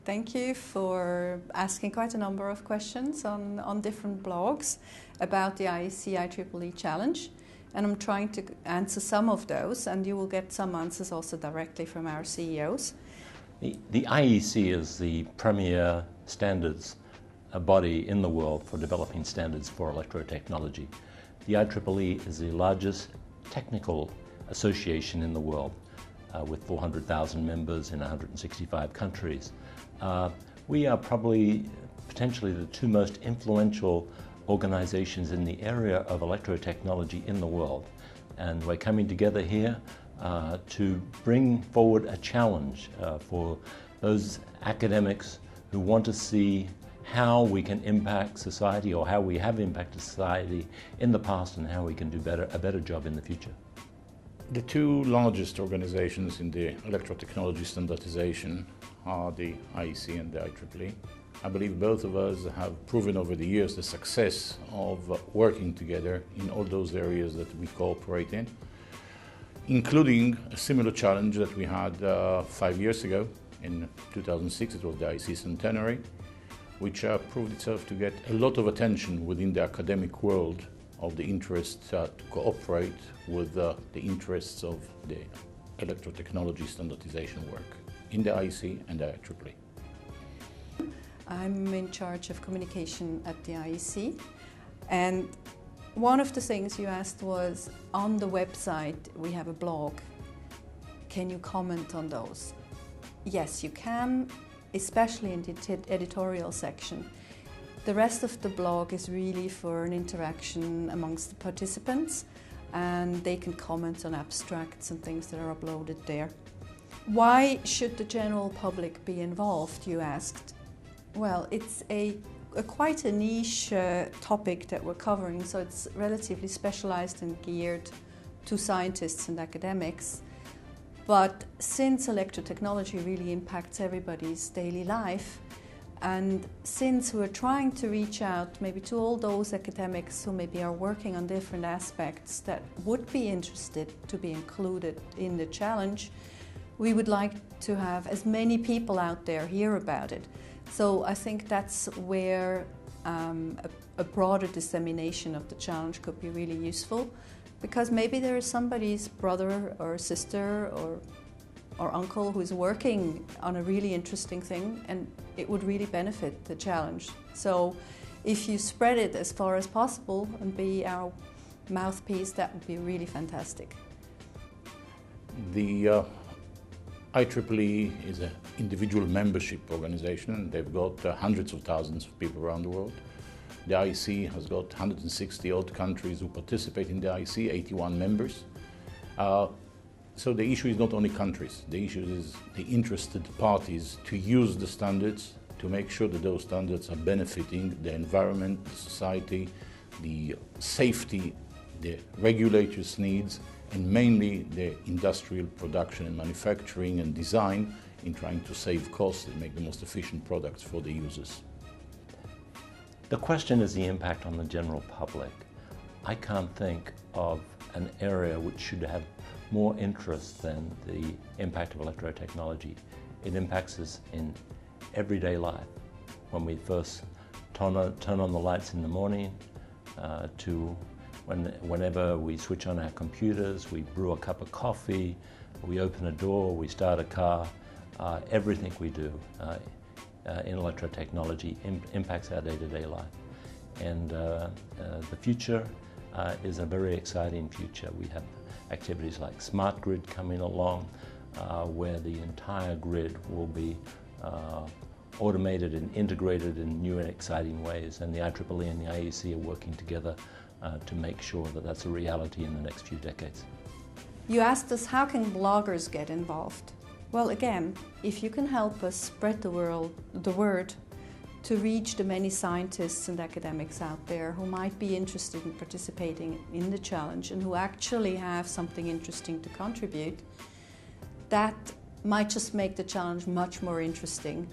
Thank you for asking quite a number of questions on different blogs about the IEC IEEE challenge. And I'm trying to answer some of those, and you will get some answers also directly from our CEOs. The IEC is the premier standards body in the world for developing standards for electrotechnology. The IEEE is the largest technical association in the world with 400,000 members in 165 countries. We are probably potentially the two most influential organizations in the area of electrotechnology in the world, and we're coming together here to bring forward a challenge for those academics who want to see how we can impact society, or how we have impacted society in the past, and how we can do a better job in the future. The two largest organizations in the electrotechnology standardization are the IEC and the IEEE. I believe both of us have proven over the years the success of working together in all those areas that we cooperate in, including a similar challenge that we had 5 years ago. In 2006, it was the IEC centenary, which proved itself to get a lot of attention within the academic world of the interest to cooperate with the interests of the electrotechnology standardization work in the IEC and the IEEE. I'm in charge of communication at the IEC, and one of the things you asked was, on the website we have a blog. Can you comment on those? Yes, you can, especially in the editorial section. The rest of the blog is really for an interaction amongst the participants, and they can comment on abstracts and things that are uploaded there. Why should the general public be involved, you asked? Well, it's quite a niche topic that we're covering, so it's relatively specialized and geared to scientists and academics. But since electrotechnology really impacts everybody's daily life, and since we're trying to reach out maybe to all those academics who maybe are working on different aspects that would be interested to be included in the challenge, we would like to have as many people out there hear about it. So I think that's where a broader dissemination of the challenge could be really useful, because maybe there is somebody's brother or sister or uncle who's working on a really interesting thing, and it would really benefit the challenge. So if you spread it as far as possible and be our mouthpiece, that would be really fantastic. The IEEE is an individual membership organization, and they've got hundreds of thousands of people around the world. The IEC has got 160 odd countries who participate in the IEC, 81 members. So the issue is not only countries, the issue is the interested parties to use the standards to make sure that those standards are benefiting the environment, the society, the safety, the regulators' needs, and mainly the industrial production and manufacturing and design in trying to save costs and make the most efficient products for the users. The question is the impact on the general public. I can't think of an area which should have more interest than the impact of electrotechnology. It impacts us in everyday life. When we first turn on the lights in the morning, to whenever we switch on our computers, we brew a cup of coffee, we open a door, we start a car, everything we do in electrotechnology impacts our day-to-day life. And the future is a very exciting future. We have activities like smart grid coming along, where the entire grid will be automated and integrated in new and exciting ways, and the IEEE and the IEC are working together to make sure that that's a reality in the next few decades. You asked us, how can bloggers get involved? Well, again, if you can help us spread the word to reach the many scientists and academics out there who might be interested in participating in the challenge and who actually have something interesting to contribute, that might just make the challenge much more interesting.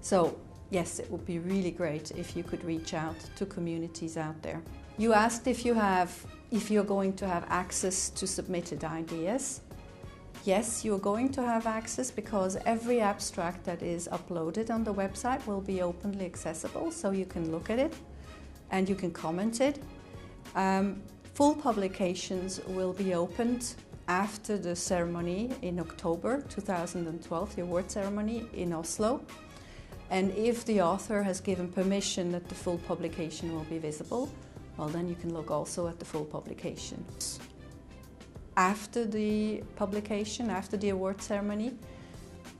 So yes, it would be really great if you could reach out to communities out there. You asked if you're going to have access to submitted ideas. Yes, you're going to have access because every abstract that is uploaded on the website will be openly accessible, so you can look at it and you can comment it. Full publications will be opened after the ceremony in October 2012, the award ceremony in Oslo. And if the author has given permission that the full publication will be visible, well, then you can look also at the full publication. After the publication, after the award ceremony,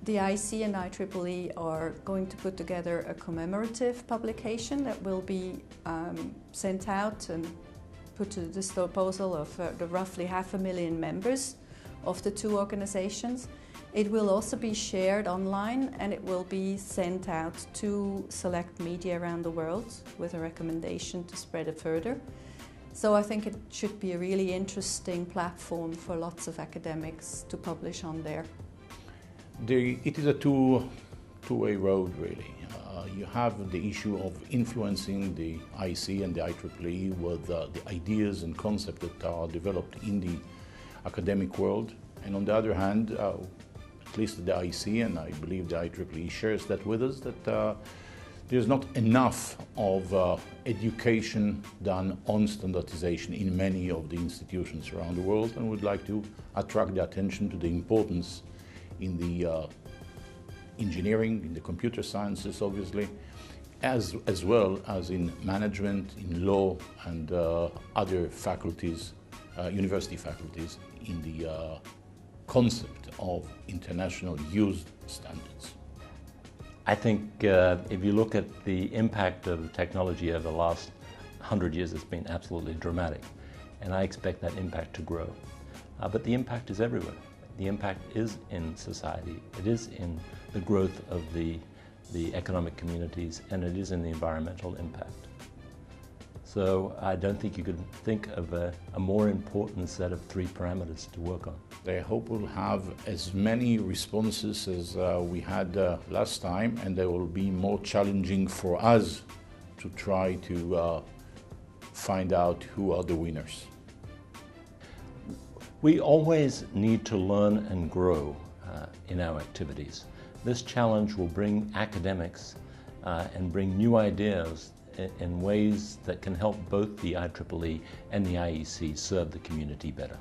the IEC and IEEE are going to put together a commemorative publication that will be sent out and put to the disposal of the roughly 500,000 members of the two organizations. It will also be shared online and it will be sent out to select media around the world with a recommendation to spread it further. So I think it should be a really interesting platform for lots of academics to publish on there. It is a two-way road, really. You have the issue of influencing the IEC and the IEEE with the ideas and concepts that are developed in the academic world. And on the other hand, at least the IEC, and I believe the IEEE shares that with us, that there's not enough of education done on standardization in many of the institutions around the world, and would like to attract the attention to the importance in the engineering, in the computer sciences, obviously, as well as in management, in law, and other faculties, university faculties, in the concept of international used standards. I think if you look at the impact of technology over the last 100 years, it's been absolutely dramatic. And I expect that impact to grow. But the impact is everywhere. The impact is in society. It is in the growth of the economic communities, and it is in the environmental impact. So I don't think you could think of a more important set of 3 parameters to work on. I hope we'll have as many responses as we had last time, and they will be more challenging for us to try to find out who are the winners. We always need to learn and grow in our activities. This challenge will bring academics and bring new ideas in ways that can help both the IEEE and the IEC serve the community better.